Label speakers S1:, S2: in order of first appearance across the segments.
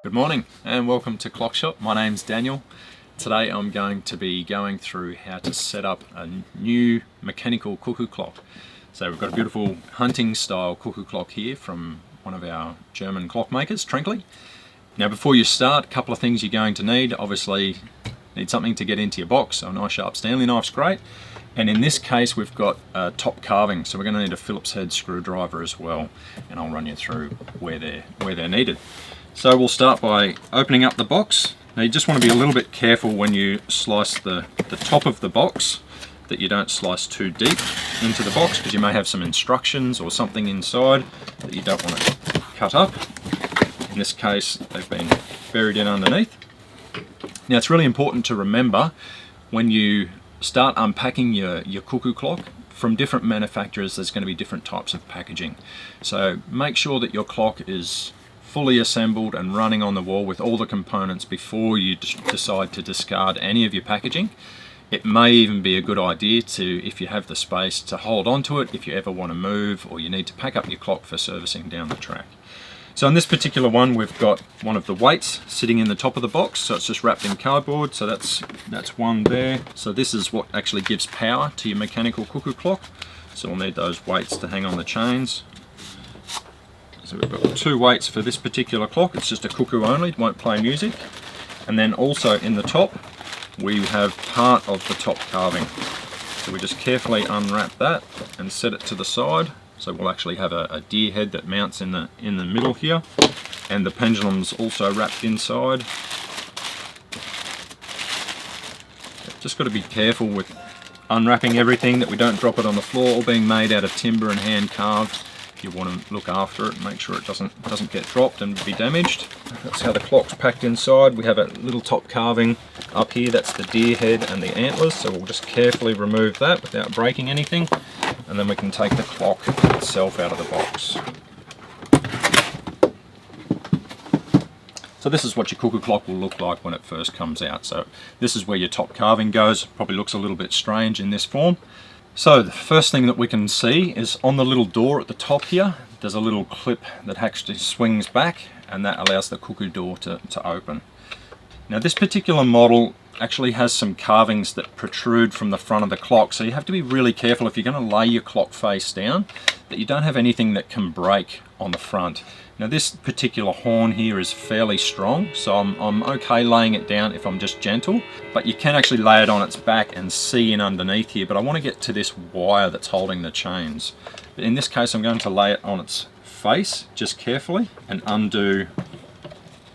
S1: Good morning and welcome to Clock Shop. My name's Daniel. Today I'm going to be going through how to set up a new mechanical cuckoo clock. So we've got a beautiful hunting style cuckoo clock here from one of our German clockmakers, Trinkly. Now before you start, a couple of things you're going to need. Obviously need something to get into your box, so a nice sharp Stanley knife's great. And in this case we've got top carving, so we're going to need a Phillips head screwdriver as well, and I'll run you through where they're needed. So we'll start by opening up the box. Now you just want to be a little bit careful when you slice the top of the box, that you don't slice too deep into the box, because you may have some instructions or something inside that you don't want to cut up. In this case they've been buried in underneath. Now it's really important to remember when you start unpacking your cuckoo clock, from different manufacturers there's going to be different types of packaging. So make sure that your clock is fully assembled and running on the wall with all the components before you decide to discard any of your packaging. It may even be a good idea to, if you have the space, to hold on to it if you ever want to move or you need to pack up your clock for servicing down the track. So in this particular one we've got one of the weights sitting in the top of the box, so it's just wrapped in cardboard, so that's one there. So this is what actually gives power to your mechanical cuckoo clock, so we'll need those weights to hang on the chains. So we've got two weights for this particular clock. It's just a cuckoo only, it won't play music. And then also in the top we have part of the top carving. So we just carefully unwrap that and set it to the side. So we'll actually have a deer head that mounts in the middle here, and the pendulum's also wrapped inside. Just got to be careful with unwrapping everything, that we don't drop it on the floor. All being made out of timber and hand carved, you want to look after it and make sure it doesn't get dropped and be damaged. That's how the clock's packed inside. We have a little top carving up here, that's the deer head and the antlers, so we'll just carefully remove that without breaking anything, and then we can take the clock itself out of the box. So this is what your cuckoo clock will look like when it first comes out. So this is where your top carving goes. Probably looks a little bit strange in this form. So the first thing that we can see is on the little door at the top here, there's a little clip that actually swings back, and that allows the cuckoo door to open. Now this particular model actually has some carvings that protrude from the front of the clock, so you have to be really careful if you're going to lay your clock face down that you don't have anything that can break on the front. Now this particular horn here is fairly strong, so I'm okay laying it down if I'm just gentle, but you can actually lay it on its back and see in underneath here, but I want to get to this wire that's holding the chains. But in this case I'm going to lay it on its face just carefully and undo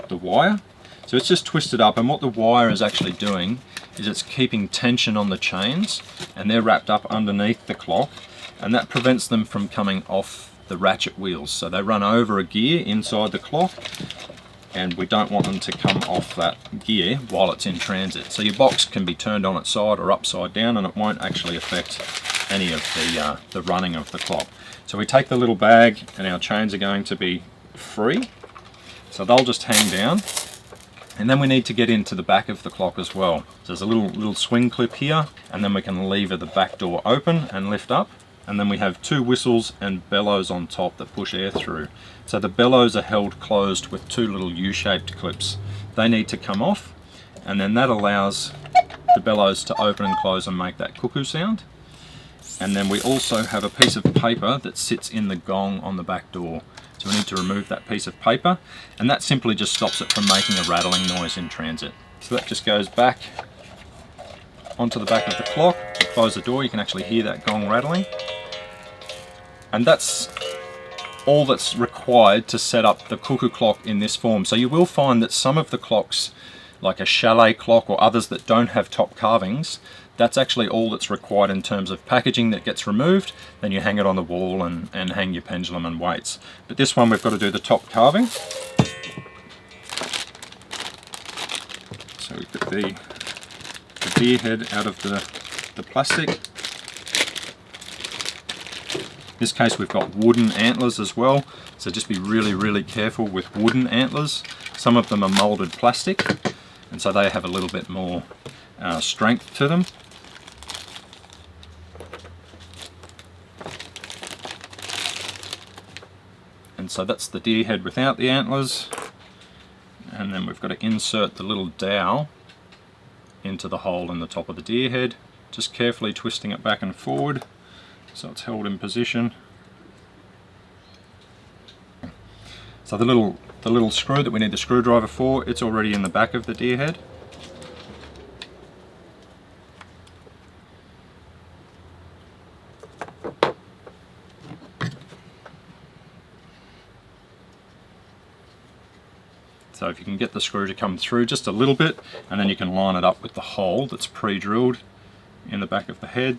S1: the wire. So it's just twisted up, and what the wire is actually doing is it's keeping tension on the chains, and they're wrapped up underneath the clock, and that prevents them from coming off the ratchet wheels. So they run over a gear inside the clock, and we don't want them to come off that gear while it's in transit. So your box can be turned on its side or upside down, and it won't actually affect any of the running of the clock. So we take the little bag, and our chains are going to be free, so they'll just hang down. And then we need to get into the back of the clock as well. So there's a little swing clip here, and then we can lever the back door open and lift up. And then we have two whistles and bellows on top that push air through. So the bellows are held closed with two little U-shaped clips. They need to come off, and then that allows the bellows to open and close and make that cuckoo sound. And then we also have a piece of paper that sits in the gong on the back door. So we need to remove that piece of paper, and that simply just stops it from making a rattling noise in transit. So that just goes back onto the back of the clock. To close the door, you can actually hear that gong rattling. And that's all that's required to set up the cuckoo clock in this form. So you will find that some of the clocks, like a chalet clock or others that don't have top carvings, that's actually all that's required in terms of packaging that gets removed. Then you hang it on the wall and hang your pendulum and weights. But this one we've got to do the top carving. So we put the deer head out of the plastic. In this case we've got wooden antlers as well, so just be really careful with wooden antlers. Some of them are moulded plastic, and so they have a little bit more strength to them. And so that's the deer head without the antlers. and then we've got to insert the little dowel into the hole in the top of the deer head, just carefully twisting it back and forward so it's held in position. So the little screw that we need the screwdriver for, it's already in the back of the deer head. So if you can get the screw to come through just a little bit, and then you can line it up with the hole that's pre-drilled in the back of the head.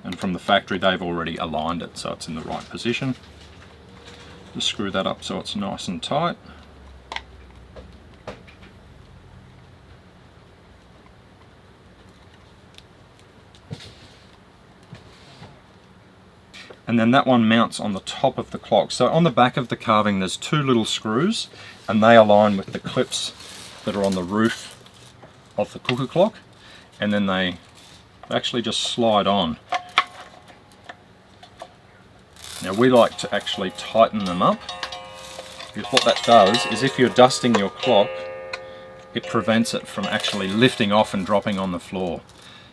S1: And from the factory they've already aligned it so it's in the right position. Just screw that up so it's nice and tight. And then that one mounts on the top of the clock. So on the back of the carving there's two little screws, and they align with the clips that are on the roof of the cuckoo clock, and then they actually just slide on. Now we like to actually tighten them up, because what that does is if you're dusting your clock, it prevents it from actually lifting off and dropping on the floor.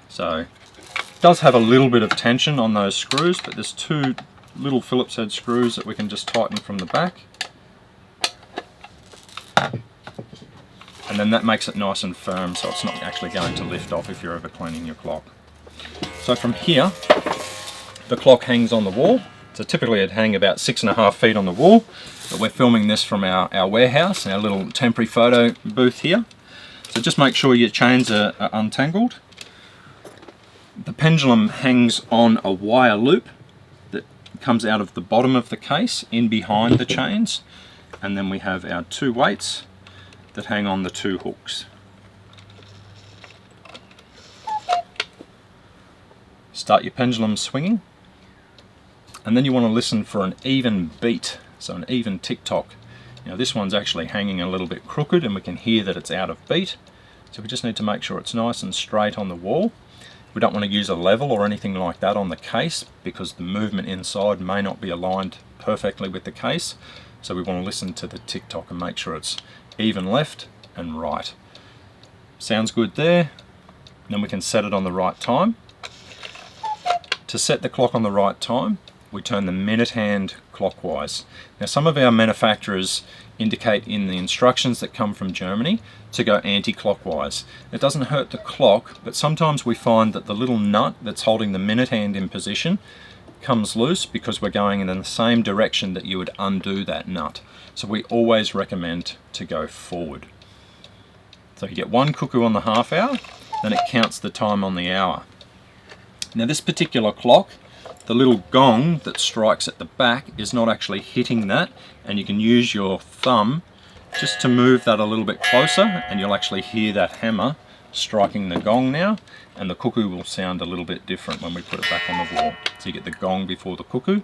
S1: So it does have a little bit of tension on those screws, but there's two little Phillips head screws that we can just tighten from the back. And then that makes it nice and firm so it's not actually going to lift off if you're ever cleaning your clock. So from here, the clock hangs on the wall. So typically it'd hang about 6.5 feet on the wall, but we're filming this from our warehouse, our little temporary photo booth here. So just make sure your chains are untangled. The pendulum hangs on a wire loop that comes out of the bottom of the case in behind the chains, and then we have our two weights that hang on the two hooks. Start your pendulum swinging, and then you want to listen for an even beat, so an even tick-tock. Now this one's actually hanging a little bit crooked and we can hear that it's out of beat, so we just need to make sure it's nice and straight on the wall. We don't want to use a level or anything like that on the case because the movement inside may not be aligned perfectly with the case, so we want to listen to the tick-tock and make sure it's even left and right. Sounds good there. Then we can set it on the right time. To set the clock on the right time, we turn the minute hand clockwise. Now some of our manufacturers indicate in the instructions that come from Germany to go anti-clockwise. It doesn't hurt the clock, but sometimes we find that the little nut that's holding the minute hand in position comes loose because we're going in the same direction that you would undo that nut. So we always recommend to go forward. So you get one cuckoo on the half hour, then it counts the time on the hour. Now this particular clock, the little gong that strikes at the back is not actually hitting that, and you can use your thumb just to move that a little bit closer and you'll actually hear that hammer striking the gong now, and the cuckoo will sound a little bit different when we put it back on the wall. So you get the gong before the cuckoo.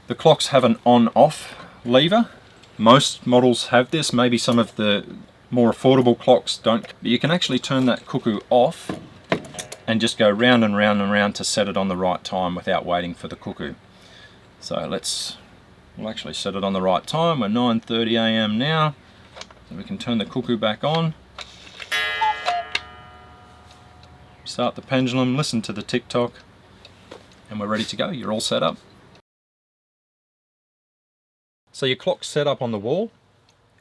S1: The clocks have an on-off lever. Most models have this, maybe some of the more affordable clocks don't. But you can actually turn that cuckoo off and just go round and round and round to set it on the right time without waiting for the cuckoo. So we'll actually set it on the right time. We're 9:30 AM now, so we can turn the cuckoo back on. Start the pendulum, listen to the tick-tock, and we're ready to go. You're all set up. So your clock's set up on the wall.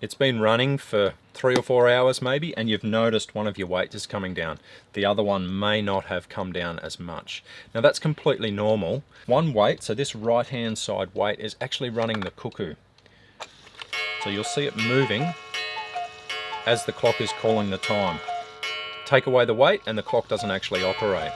S1: It's been running for 3 or 4 hours maybe, and you've noticed one of your weights is coming down. The other one may not have come down as much. Now that's completely normal. One weight, so this right hand side weight, is actually running the cuckoo. So you'll see it moving as the clock is calling the time. Take away the weight and the clock doesn't actually operate.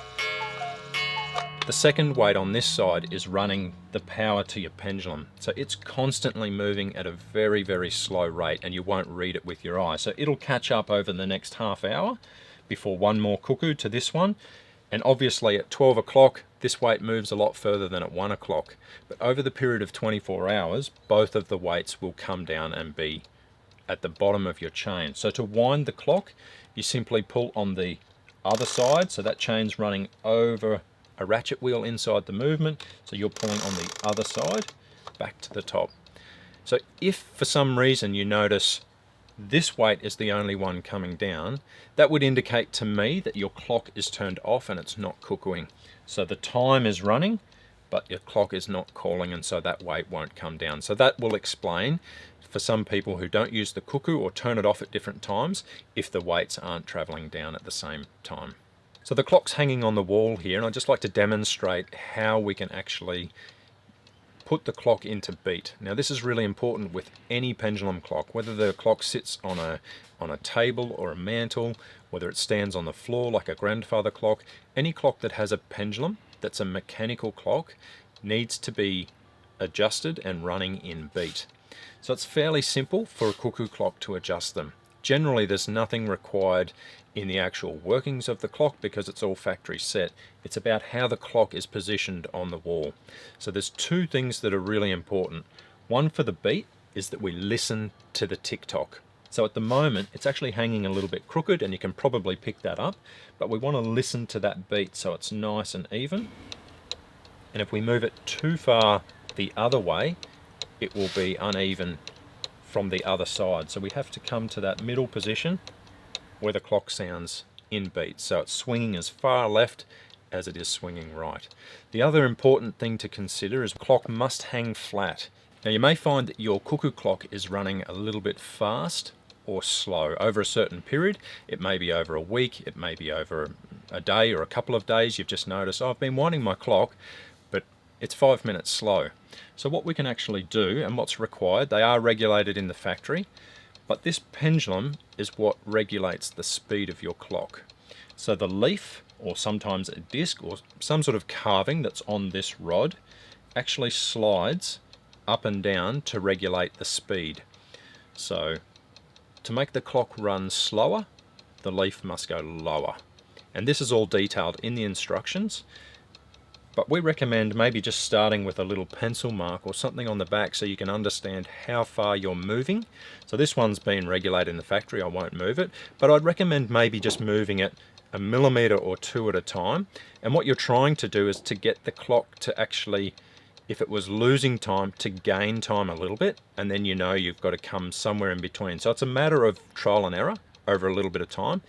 S1: The second weight on this side is running the power to your pendulum. So it's constantly moving at a very, very slow rate, and you won't read it with your eye. So it'll catch up over the next half hour before one more cuckoo to this one. And obviously at 12 o'clock, this weight moves a lot further than at 1 o'clock. But over the period of 24 hours, both of the weights will come down and be at the bottom of your chain. So to wind the clock, you simply pull on the other side. So that chain's running over a ratchet wheel inside the movement, so you're pulling on the other side back to the top. So if for some reason you notice this weight is the only one coming down, that would indicate to me that your clock is turned off and it's not cuckooing. So the time is running, but your clock is not calling, and so that weight won't come down. So that will explain, for some people who don't use the cuckoo or turn it off at different times, if the weights aren't traveling down at the same time. So the clock's hanging on the wall here, and I'd just like to demonstrate how we can actually put the clock into beat. Now this is really important with any pendulum clock, whether the clock sits on a table or a mantle, whether it stands on the floor like a grandfather clock. Any clock that has a pendulum, that's a mechanical clock, needs to be adjusted and running in beat. So it's fairly simple for a cuckoo clock to adjust them. Generally there's nothing required in the actual workings of the clock because it's all factory set. It's about how the clock is positioned on the wall. So there's two things that are really important. One for the beat is that we listen to the tick-tock. So at the moment it's actually hanging a little bit crooked, and you can probably pick that up, but we want to listen to that beat so it's nice and even. And if we move it too far the other way, it will be uneven from the other side. So we have to come to that middle position where the clock sounds in beat. So it's swinging as far left as it is swinging right. The other important thing to consider is the clock must hang flat. Now you may find that your cuckoo clock is running a little bit fast or slow over a certain period. It may be over a week, it may be over a day or a couple of days. You've just noticed, oh, I've been winding my clock, but it's 5 minutes slow. So what we can actually do, and what's required, they are regulated in the factory, but this pendulum is what regulates the speed of your clock. So the leaf, or sometimes a disc, or some sort of carving that's on this rod, actually slides up and down to regulate the speed. So to make the clock run slower, the leaf must go lower. And this is all detailed in the instructions, but we recommend maybe just starting with a little pencil mark or something on the back so you can understand how far you're moving. So this one's been regulated in the factory, I won't move it, but I'd recommend maybe just moving it a millimeter or two at a time. And what you're trying to do is to get the clock to actually, if it was losing time, to gain time a little bit, and then you know you've got to come somewhere in between. So it's a matter of trial and error over a little bit of time,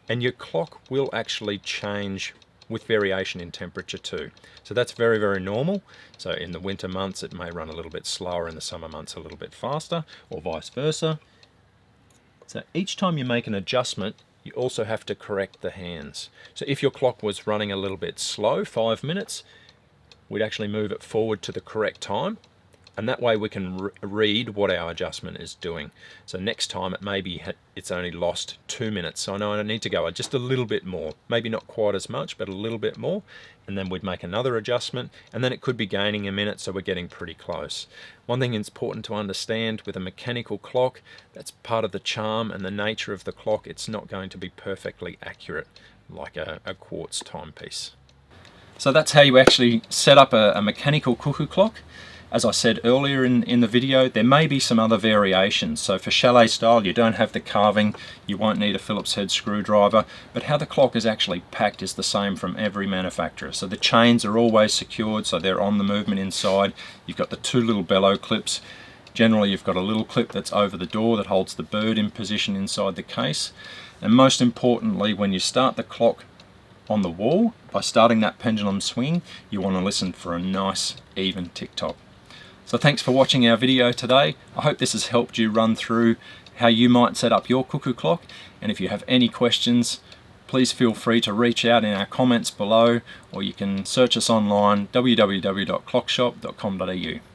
S1: and your clock will actually change with variation in temperature too. So that's very, very normal. So in the winter months it may run a little bit slower, in the summer months a little bit faster, or vice versa. So each time you make an adjustment, you also have to correct the hands. So if your clock was running a little bit slow, 5 minutes, we'd actually move it forward to the correct time, and that way we can read what our adjustment is doing. So next time it may be it's only lost 2 minutes, so I know I need to go just a little bit more, maybe not quite as much, but a little bit more, and then we'd make another adjustment, and then it could be gaining a minute, so we're getting pretty close. One thing it's important to understand with a mechanical clock, that's part of the charm and the nature of the clock. It's not going to be perfectly accurate like a quartz timepiece. So that's how you actually set up a mechanical cuckoo clock. As I said earlier in the video, there may be some other variations. So for chalet style, you don't have the carving, you won't need a Phillips head screwdriver, but how the clock is actually packed is the same from every manufacturer. So the chains are always secured, so they're on the movement inside. You've got the two little bellow clips. Generally you've got a little clip that's over the door that holds the bird in position inside the case. And most importantly, when you start the clock on the wall, by starting that pendulum swing, you want to listen for a nice even tick-tock. So thanks for watching our video today. I hope this has helped you run through how you might set up your cuckoo clock, and if you have any questions, please feel free to reach out in our comments below, or you can search us online, www.clockshop.com.au.